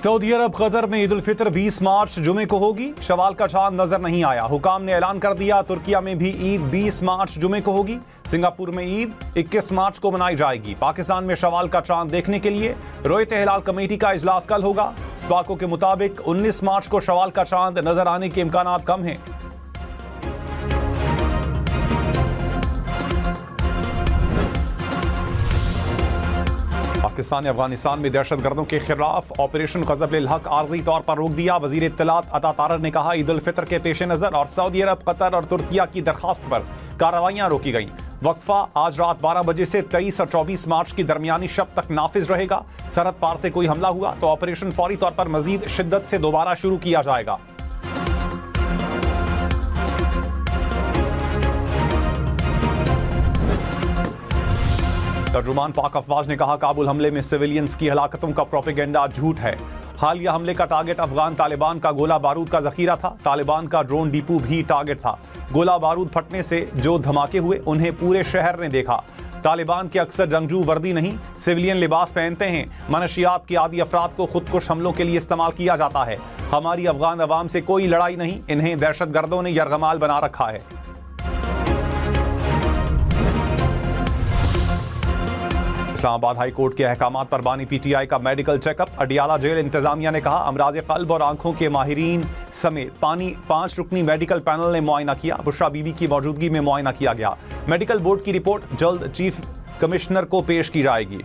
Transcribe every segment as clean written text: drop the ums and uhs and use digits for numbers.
Saudi अरब Qatar में ईद उल फितर 20 मार्च जुमे को होगी। शवाल का चांद नजर नहीं आया। हुकाम ने ऐलान कर दिया तुर्किया में भी ईद 20 मार्च जुमे को होगी। सिंगापुर में ईद 21 मार्च को मनाई जाएगी। पाकिस्तान में शवाल का चांद देखने के लिए रोयत हिलाल कमेटी का इजलास कल होगा। स्पाको के मुताबिक 19 मार्च को शवाल का चांद नजर आने के इम्कान कम हैं। पाकिस्तान ने अफगानिस्तान में दहशतगर्दों के खिलाफ ऑपरेशन ग़ज़ब-उल हक़ आर्ज़ी तौर पर रोक दिया। वज़ीर इत्तलात अता तारर ने कहा ईद उल फितर के पेश नज़र और सऊदी अरब, कतर और तुर्किया की दरखास्त पर कार्रवाइयाँ रोकी गईं। वक्फा आज रात 12 बजे से 23 और 24 मार्च की दरमियानी शब तक नाफिज रहेगा। सरहद पार से कोई हमला हुआ तो ऑपरेशन फौरी तौर पर मजीद शिद्दत से दोबारा शुरू किया जाएगा। तर्जुमान पाक अफवाज ने कहा काबुल हमले में सिविलियंस की हलाकतों का प्रोपेगेंडा झूठ है। हालिया हमले का टारगेट अफगान तालिबान का गोला बारूद का जखीरा था। तालिबान का ड्रोन डिपो भी टारगेट था। गोला बारूद फटने से जो धमाके हुए उन्हें पूरे शहर ने देखा। तालिबान के अक्सर जंगजू वर्दी नहीं सिविलियन लिबास पहनते हैं। मनशियात के आदि अफराद को खुदकुश हमलों के लिए इस्तेमाल किया जाता है। हमारी अफगान अवाम से कोई लड़ाई नहीं, इन्हें दहशतगर्दों ने यरगमाल बना रखा है। इस्लामाबाद हाई कोर्ट के अहकामात पर बानी पीटीआई का मेडिकल चेकअप। अडियाला जेल इंतजामिया ने कहा अमराज कल्ब और आंखों के माहिरीन समेत 5 रुकनी मेडिकल पैनल ने मुआयना किया। बुशरा बीबी की मौजूदगी में मुआयना किया गया। मेडिकल बोर्ड की रिपोर्ट जल्द चीफ कमिश्नर को पेश की जाएगी।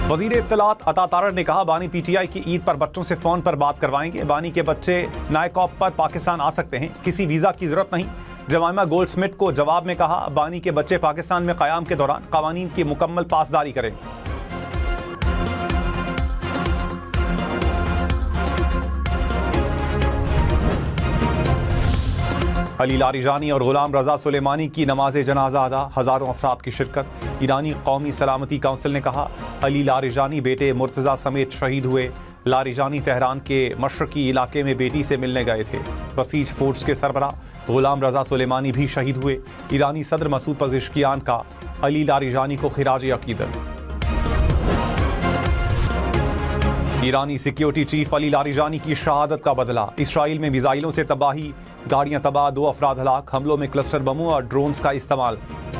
वज़ीर इत्तलात अता तारर ने कहा बानी पीटीआई की ईद पर बच्चों से फोन पर बात करवाएंगे। बानी के बच्चे नायकॉप पर पाकिस्तान आ सकते हैं, किसी वीजा की जरूरत नहीं। जमाइमा गोल्डस्मिथ को जवाब में कहा बानी के बच्चे पाकिस्तान में क़याम के दौरान क़वानीन की मुकम्मल पासदारी करें। अली लारिजानी और गुलाम रजा सुलेमानी की नमाज जनाजा अदा, हज़ारों अफराद की शिरकत। ईरानी कौमी सलामती काउंसिल ने कहा अली लारिजानी बेटे मुर्तज़ा समेत शहीद हुए। लारिजानी तेहरान के मशरकी इलाके में बेटी से मिलने गए थे। बसीज फोर्स के सरबरा गुलाम रजा सुलेमानी भी शहीद हुए। ईरानी सदर मसूद पज़ेश्कियान का अली लारिजानी को खिराज अकीदत। ईरानी सिक्योरिटी चीफ अली लारिजानी की शहादत का बदला। इसराइल में मिसाइलों से तबाही, गाड़ियां तबाह, 2 अफराद हलाक। हमलों में क्लस्टर बमों और ड्रोन्स का इस्तेमाल।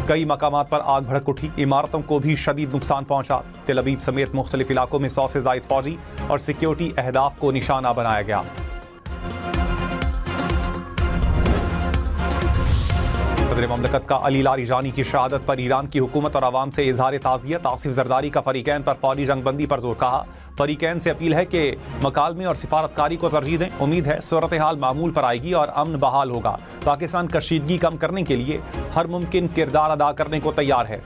कई मकामात पर आग भड़क उठी। इमारतों को भी शदीद नुकसान पहुंचा। तेल अवीव समेत मुख्तलिफ इलाकों में 100 से ज़ायद फौजी और सिक्योरिटी अहदाफ को निशाना बनाया गया। सदर ममलकत का अली लारिजानी की शहादत पर ईरान की हुकूमत और आवाम से इजहार ताज़ियत। आसिफ जरदारी का फरीकैन पर फौरी जंगबंदी पर जोर। कहा फरीकैन से अपील है कि मकालमे और सिफारतकारी को तरजीह दें। उम्मीद है सूरत हाल मामूल पर आएगी और अमन बहाल होगा। पाकिस्तान कशीदगी कम करने के लिए हर मुमकिन किरदार अदा करने को तैयार है।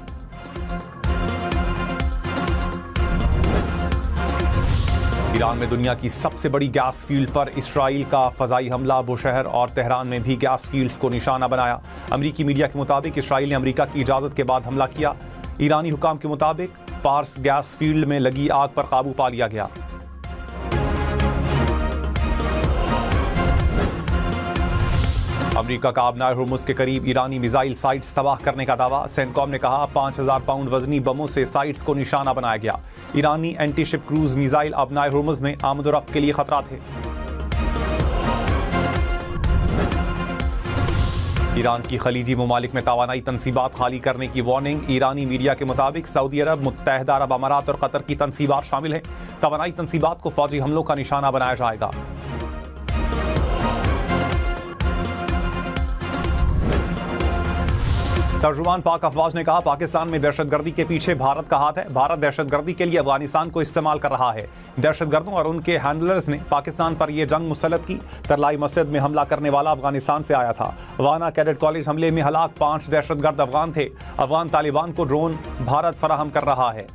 ईरान में दुनिया की सबसे बड़ी गैस फील्ड पर इसराइल का फ़ज़ाई हमला। बुशहर और तेहरान में भी गैस फील्ड्स को निशाना बनाया। अमरीकी मीडिया के मुताबिक इसराइल ने अमरीका की इजाज़त के बाद हमला किया। ईरानी हुकाम के मुताबिक पार्स गैस फील्ड में लगी आग पर काबू पा लिया गया। अमरीका का अबनाए हुर्मुज़ के करीब ईरानी मिसाइल साइट्स तबाह करने का दावा। सेंटकॉम ने कहा 5000 पाउंड वजनी बमों से साइट्स को निशाना बनाया गया। ईरानी anti ship cruise missile अबनाए Hormuz में आमद-ओ-रफ्त के लिए खतरा थे। ईरान की खलीजी ममालिक में तवानाई तनसीबात खाली करने की वार्निंग। ईरानी मीडिया के मुताबिक सऊदी अरब, मुत्तहदा अरब अमारात और कतर की तनसीबात शामिल हैं। तवानाई तनसीबात को फौजी हमलों का निशाना बनाया जाएगा। तर्जुमान पाक अफवाज ने कहा पाकिस्तान में दहशतगर्दी के पीछे भारत का हाथ है। भारत दहशतगर्दी के लिए अफगानिस्तान को इस्तेमाल कर रहा है। दहशतगर्दों और उनके हैंडलर्स ने पाकिस्तान पर यह जंग मुसल्लत की। तरलाई मस्जिद में हमला करने वाला अफगानिस्तान से आया था। वाना कैडेट कॉलेज हमले में हलाक 5 दहशतगर्द अफगान थे। अफगान तालिबान को ड्रोन भारत फराहम कर रहा है।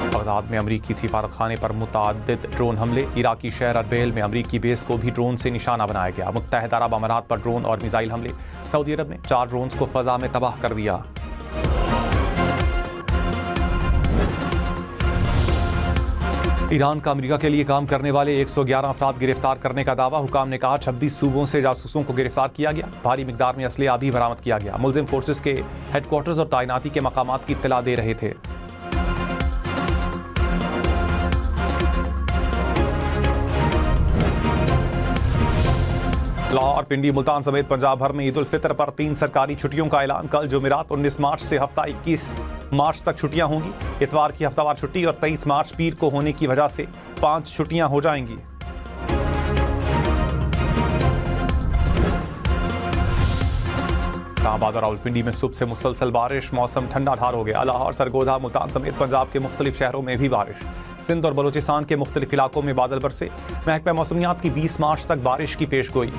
बगदाद में अमरीकी सिफारतखाने पर मुतअद्दिद ड्रोन हमले। इराकी शहर अरबेल में अमरीकी बेस को भी ड्रोन से निशाना बनाया गया। मुत्तहदा अरब अमारात पर ड्रोन और मिसाइल हमले। सऊदी अरब ने 4 ड्रोन्स को फजा में तबाह कर दिया। ईरान का अमेरिका के लिए काम करने वाले 111 अफराद गिरफ्तार करने का दावा। हुकाम ने कहा 26 सूबों से जासूसों को गिरफ्तार किया गया। भारी मिकदार में असलहा भी बरामद किया गया। मुलजिम फोर्सेस के हेडक्वार्टर्स और तैनाती के मकामात की इत्तला दे रहे थे। लाहौर, पिंडी, मुल्तान समेत पंजाब भर में ईद उल फितर पर 3 सरकारी छुट्टियों का ऐलान। कल जुमेरात 19 मार्च से हफ्ता 21 मार्च तक छुट्टियां होंगी। इतवार की हफ्तावार छुट्टी और 23 मार्च पीर को होने की वजह से 5 छुट्टियां हो जाएंगी। इस्लामाबाद और रावलपिंडी में सुबह से मुसलसल बारिश, मौसम ठंडा ठार हो गया। लाहौर, सरगोधा, मुल्तान समेत पंजाब के मुख्तलिफ शहरों में भी बारिश। सिंध और बलूचिस्तान के मुख्तलिफ इलाकों में बादल बरसे। महकमा मौसमियात की 20 मार्च तक बारिश की पेशगोई।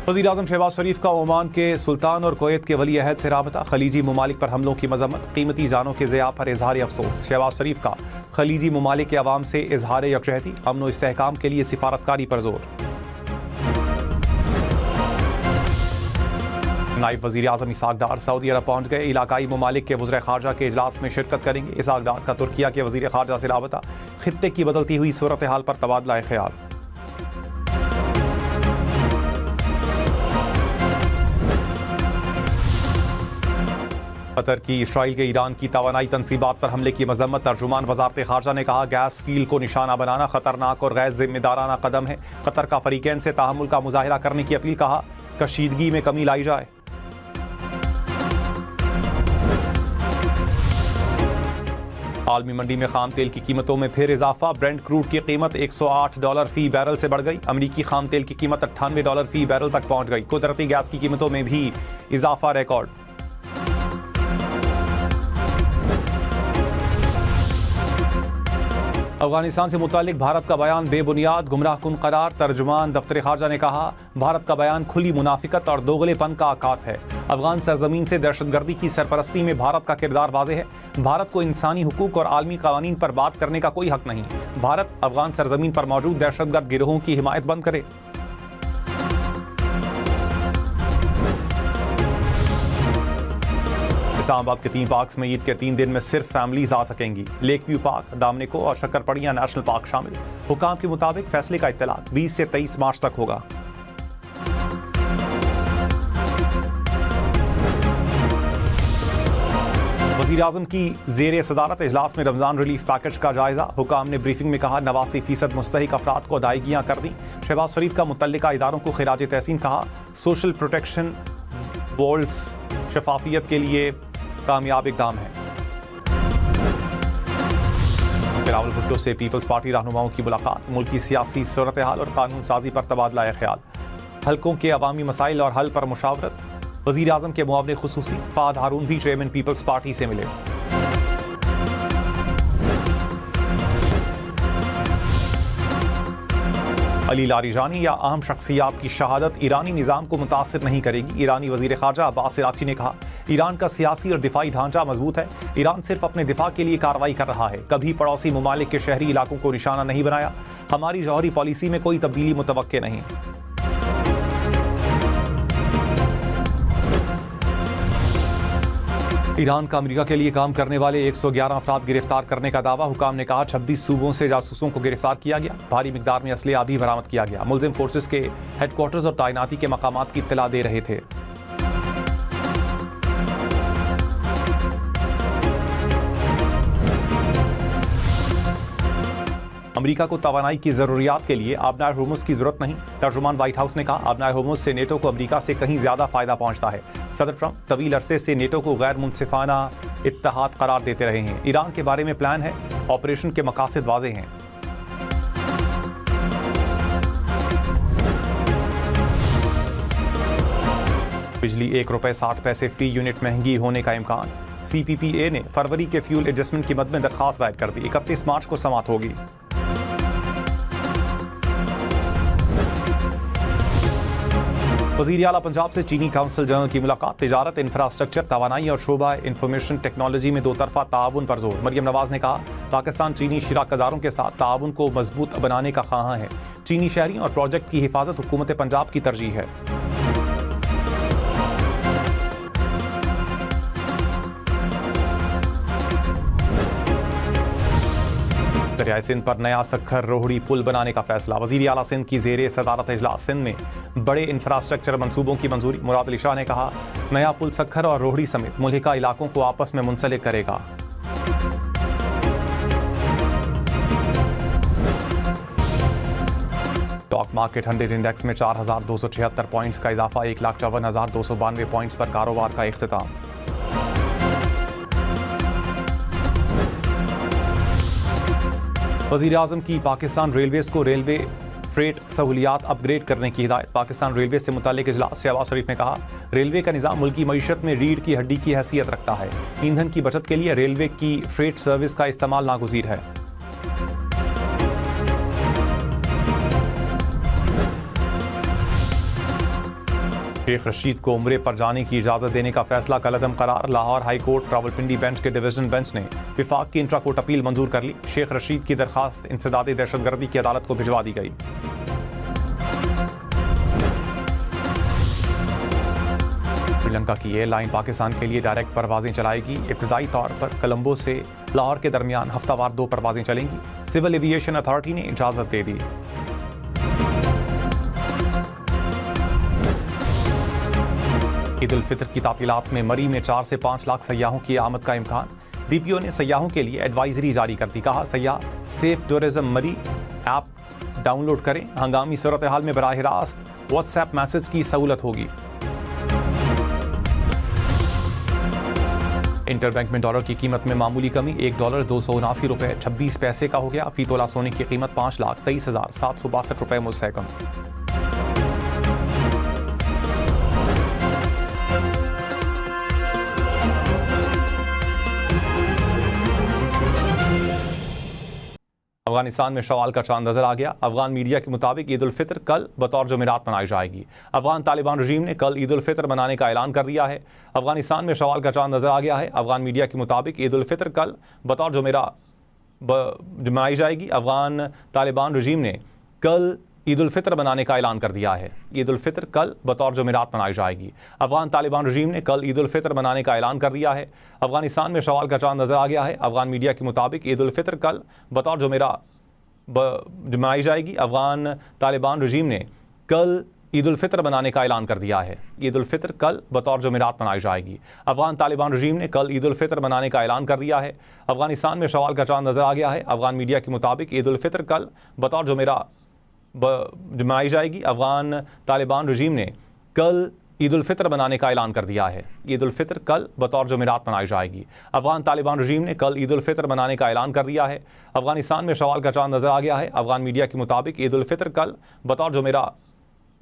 वज़ीर-ए-आज़म शहबाज शरीफ का ओमान के सुल्तान और कुवैत के वली अहद से राबता। खलीजी ममालिक पर हमलों की मजम्मत, कीमती जानों के ज़िया पर इजहार अफसोस। शहबाज शरीफ का खलीजी ममालिक के अवाम से इजहार यकजहती, अमन व इस्तेहकाम के लिए सिफारतकारी पर जोर। नायब वज़ीर-ए-आज़म इसाक डार सऊदी अरब पहुंच गए। इलाकाई ममालिक के वज़ीर ख़ारजा के इजलास में शिरकत करेंगे। इसाक डार का तुर्किया के वज़ीर ख़ारजा से राबता, खित्ते की बदलती हुई सूरत हाल पर तबादला ख्याल। कतर की इसराइल के ईरान की तवानाई तनसीबात पर हमले की मजम्मत। तर्जुमान वज़ारत ख़ारजा ने कहा गैस फील्ड को निशाना बनाना खतरनाक और गैर जिम्मेदाराना कदम है। कतर का फरीकैन से तहम्मुल का मुजाहिरा करने की अपील। कहा कशीदगी में कमी लाई जाए। आलमी मंडी में खाम तेल की कीमतों में फिर इजाफा। ब्रेंट क्रूड की कीमत $108 फी बैरल से बढ़ गई। अमरीकी खाम तेल की कीमत $98 फी बैरल तक पहुंच गई। कुदरती गैस की कीमतों में भी इजाफा रिकॉर्ड। अफगानिस्तान से मुतालिक भारत का बयान बेबुनियाद, गुमराहकुन करार। तर्जुमान दफ्तर खारजा ने कहा भारत का बयान खुली मुनाफिकत और दोगलेपन का आकाश है। अफगान सरजमीन से दहशतगर्दी की सरपरस्ती में भारत का किरदार वाज़ेह है। भारत को इंसानी हुकूक और आलमी कानून पर बात करने का कोई हक नहीं। भारत अफगान सरजमीन पर मौजूद दहशतगर्द गिरोहों की हिमायत बंद करे। इस्लामाबाद के 3 पार्क्स में ईद के 3 दिन में सिर्फ फैमिलीज आ सकेंगी। लेक व्यू पार्क, दामनिको और शक्करपड़िया नेशनल पार्क शामिल। हुकाम के मुताबिक फैसले का इत्तलाक 20 से 23 मार्च तक होगा। वज़ीर-ए-आज़म की ज़ेर सदारत इजलास में रमज़ान रिलीफ पैकेज का जायजा। हुकाम ने ब्रीफिंग में कहा 89% मुस्तहिक अफराद को अदायगियाँ कर दी। शहबाज शरीफ का मुतल्लिका इदारों को खिराज तहसीन। कहा सोशल प्रोटेक्शन वॉल्स शफाफियत के लिए कामयाब इकदाम है। रावलपिंडी से पीपल्स पार्टी रहनुमाओं की मुलाकात। मुल्क की सियासी सूरत हाल और कानून साजी पर तबादला ख्याल। हल्कों के अवामी मसाइल और हल पर मुशावरत। वज़ीर-ए-आज़म के मुआवने खुसूसी फाद हारून भी चेयरमैन पीपल्स पार्टी से मिले। अली लारीजानी या अहम शख्सियात की शहादत ईरानी निज़ाम को मुतासिर नहीं करेगी। ईरानी वज़ीर ख़ारजा अब्बास इराक़ची ने कहा ईरान का सियासी और दिफाई ढांचा मजबूत है। ईरान सिर्फ अपने दिफा के लिए कार्रवाई कर रहा है, कभी पड़ोसी ममालिक के शहरी इलाकों को निशाना नहीं बनाया। हमारी जौहरी पॉलिसी में कोई तब्दीली मुतवक्के नहीं। ईरान का अमेरिका के लिए काम करने वाले 111 अफराद गिरफ्तार करने का दावा। हुकाम ने कहा 26 सूबों से जासूसों को गिरफ्तार किया गया। भारी मिकदार में असलहा भी बरामद किया गया। मुलजिम फोर्सेस के हेडक्वार्टर्स और तैनाती के मकामात की इत्तला दे रहे थे। अमेरिका को तवानाई की जरूरियात के लिए आबनाए होर्मुज़ की जरूरत नहीं। तर्जुमान व्हाइट हाउस ने कहा आबनाए होर्मुज़ से नेटो को अमेरिका से कहीं ज्यादा फायदा पहुंचता है। सदर ट्रंप तवील अरसे से नेटो को गैर मुनसिफाना इत्तेहाद करार देते रहे हैं। ईरान के बारे में प्लान है, ऑपरेशन के मकासद वाज़ेह हैं। बिजली ₹1.60 फी यूनिट महंगी होने का इम्कान। CPPA ने फरवरी के फ्यूल एडजस्टमेंट की मद में दरखास्त दायर कर दी। 31 मार्च को समाप्त होगी। वज़ीर आला पंजाब से चीनी काउंसिल जनरल की मुलाकात। तिजारत, इंफ्रास्ट्रक्चर, तवानाई और शोबा इंफॉर्मेशन टेक्नोलॉजी में 2 तरफा ताउन पर जोर। मरियम नवाज ने कहा पाकिस्तान चीनी शिराकदारों के साथ ताउन को मजबूत बनाने का ख्वाहां है। चीनी शहरी और प्रोजेक्ट की हिफाजत हुकूमत पंजाब की तरजीह है। दरियाई सिंध पर नया सखर रोहड़ी पुल बनाने का फैसला। वज़ीर आला सिंध की ज़ेरे सदारत इजलास सिंध में बड़े इंफ्रास्ट्रक्चर मंसूबों की मंजूरी। मुराद अली शाह ने कहा, नया पुल सखर और रोहड़ी समेत मुल्हिका इलाकों को आपस में मुंसलिक करेगा। स्टॉक मार्केट 100 इंडेक्स में 4,276 पॉइंट्स का इजाफा, 1,54,292 पॉइंट्स पर कारोबार का इख्तिताम। वज़ीर आज़म की पाकिस्तान रेलवेज़ को रेलवे फ्रेट सहूलियात अपग्रेड करने की हिदायत। पाकिस्तान रेलवे से मुताल्लिक इजलास शहबाज शरीफ ने कहा, रेलवे का निज़ाम मुल्की मईशत में रीढ़ की हड्डी की हैसियत रखता है। ईंधन की बचत के लिए रेलवे की फ्रेट सर्विस का इस्तेमाल नागुज़ीर है। शेख रशीद को उम्रे पर जाने की इजाज़त देने का फैसला कलअदम करार। Lahore high court Rawalpindi bench के डिवीजन बेंच ने विफाक की इंट्रा कोर्ट अपील मंजूर कर ली। शेख रशीद की दरखास्त इंसदाद दहशतगर्दी की अदालत को भिजवा दी गई। श्रीलंका की एयरलाइन पाकिस्तान के लिए डायरेक्ट परवाजें चलाएगी। इब्तदाई तौर पर कोलंबो से लाहौर के दरमियान हफ्तावार 2 परवाजें चलेंगी। सिविल एविएशन अथॉरिटी ने इजाज़त दे दी। ईद उल फितर की तातीलात में मरी में 4 से 5 लाख सयाहों की आमद का इम्कान। डीपीओ ने सयाहों के लिए एडवाइजरी जारी कर दी। कहा, सयाह सेफ टूरिज्म मरी ऐप डाउनलोड करें। हंगामी सूरत हाल में बराह रास्त व्हाट्सएप मैसेज की सहूलत होगी। इंटरबैंक में डॉलर की कीमत में मामूली कमी। $1 $279.26 का हो गया। फी तोला सोने की कीमत 5,23,762 मुस्तहकम। अफगानिस्तान में शवाल का चांद नजर आ गया। अफगान मीडिया के मुताबिक ईद उल फितर कल बतौर जुमेरात मनाई जाएगी। अफगान तालिबान रजीम ने कल ईद उल फितर मनाने का ऐलान कर दिया है। अफगानिस्तान में शवाल का चांद नजर आ गया है। अफगान मीडिया के मुताबिक ईद उल फितर कल बतौर जुमेरात मनाई जाएगी। अफगान तालिबान रजीम ने कल ईद उल फितर मनाने का ऐलान कर दिया है। ईद उल फितर कल बतौर जुमेरात मनाई जाएगी। अफगान तालिबान रजीम ने कल ईद उल फितर मनाने का ऐलान कर दिया है। अफगानिस्तान में शवाल का चांद नजर आ गया है। अफगान मीडिया के मुताबिक ईद उल फितर कल बतौर जुमेरात मनाई जाएगी। अफगान तालिबान रजीम ने कल ईद उल फितर मनाने का ऐलान कर दिया है। ईद उल फितर कल बतौर जुमेरात मनाई जाएगी। अफगान तालिबान रजीम ने कल ईद उल फितर मनाने का ऐलान कर दिया है। अफगानिस्तान में शवाल का चांद नजर आ गया है। अफगान मीडिया के मुताबिक ईद उल फितर कल बतौर जुमेरात मनाई जाएगी। अफगान तालिबान रजीम ने कल ईद उल फितर मनाने का ऐलान कर दिया है। ईद उल फितर कल बतौर जुमेरात मनाई जाएगी। अफगान तालिबान रजीम ने कल ईद उल फितर मनाने का ऐलान कर दिया है। अफगानिस्तान में शवाल का चांद नजर आ गया है। अफगान मीडिया के मुताबिक ईद उल फितर कल बतौर जुमेरात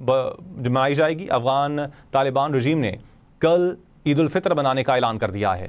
मनाई जाएगी। अफगान तालिबान रजीम ने कल ईद उल फितर मनाने का ऐलान कर दिया है।